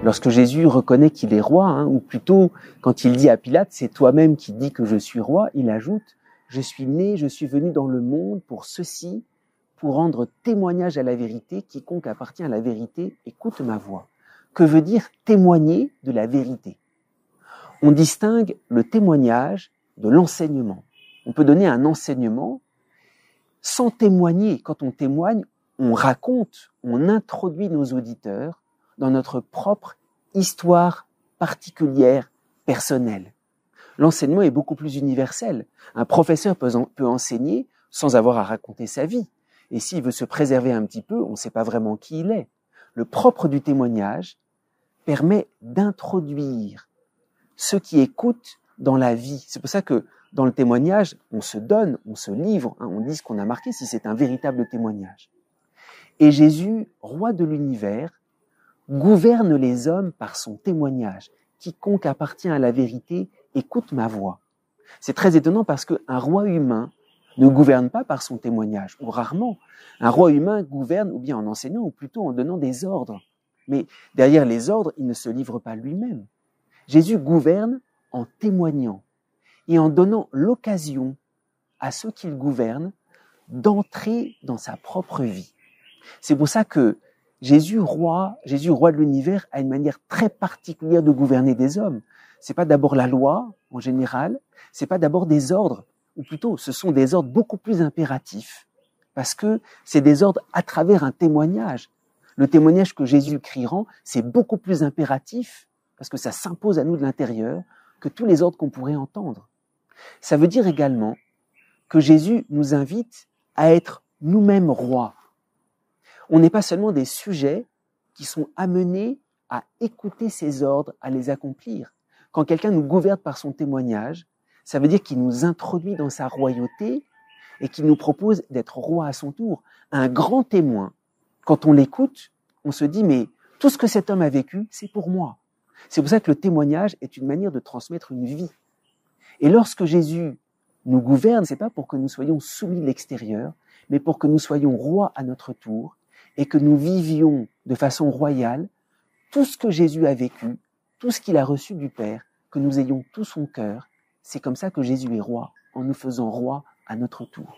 Lorsque Jésus reconnaît qu'il est roi, ou plutôt quand il dit à Pilate, c'est toi-même qui dis que je suis roi, il ajoute, je suis né, je suis venu dans le monde pour ceci, pour rendre témoignage à la vérité, quiconque appartient à la vérité, écoute ma voix. Que veut dire témoigner de la vérité? On distingue le témoignage de l'enseignement. On peut donner un enseignement sans témoigner. Quand on témoigne, on raconte, on introduit nos auditeurs dans notre propre histoire particulière, personnelle. L'enseignement est beaucoup plus universel. Un professeur peut enseigner sans avoir à raconter sa vie. Et s'il veut se préserver un petit peu, on ne sait pas vraiment qui il est. Le propre du témoignage permet d'introduire ceux qui écoutent dans la vie. C'est pour ça que dans le témoignage, on se donne, on se livre, on dit ce qu'on a marqué si c'est un véritable témoignage. Et Jésus, roi de l'univers, gouverne les hommes par son témoignage. Quiconque appartient à la vérité, écoute ma voix. C'est très étonnant parce qu'un roi humain ne gouverne pas par son témoignage, ou rarement. Un roi humain gouverne ou bien en enseignant, ou plutôt en donnant des ordres. Mais derrière les ordres, il ne se livre pas lui-même. Jésus gouverne en témoignant et en donnant l'occasion à ceux qu'il gouverne d'entrer dans sa propre vie. C'est pour ça que Jésus, roi de l'univers, a une manière très particulière de gouverner des hommes. C'est pas d'abord la loi, en général, c'est pas d'abord des ordres, ou plutôt, ce sont des ordres beaucoup plus impératifs, parce que c'est des ordres à travers un témoignage. Le témoignage que Jésus-Christ rend, c'est beaucoup plus impératif, parce que ça s'impose à nous de l'intérieur, que tous les ordres qu'on pourrait entendre. Ça veut dire également que Jésus nous invite à être nous-mêmes rois. On n'est pas seulement des sujets qui sont amenés à écouter ses ordres, à les accomplir. Quand quelqu'un nous gouverne par son témoignage, ça veut dire qu'il nous introduit dans sa royauté et qu'il nous propose d'être roi à son tour. Un grand témoin, quand on l'écoute, on se dit, mais tout ce que cet homme a vécu, c'est pour moi. C'est pour ça que le témoignage est une manière de transmettre une vie. Et lorsque Jésus nous gouverne, c'est pas pour que nous soyons soumis de l'extérieur, mais pour que nous soyons rois à notre tour et que nous vivions de façon royale tout ce que Jésus a vécu, tout ce qu'il a reçu du Père, que nous ayons tout son cœur. C'est comme ça que Jésus est roi, en nous faisant roi à notre tour.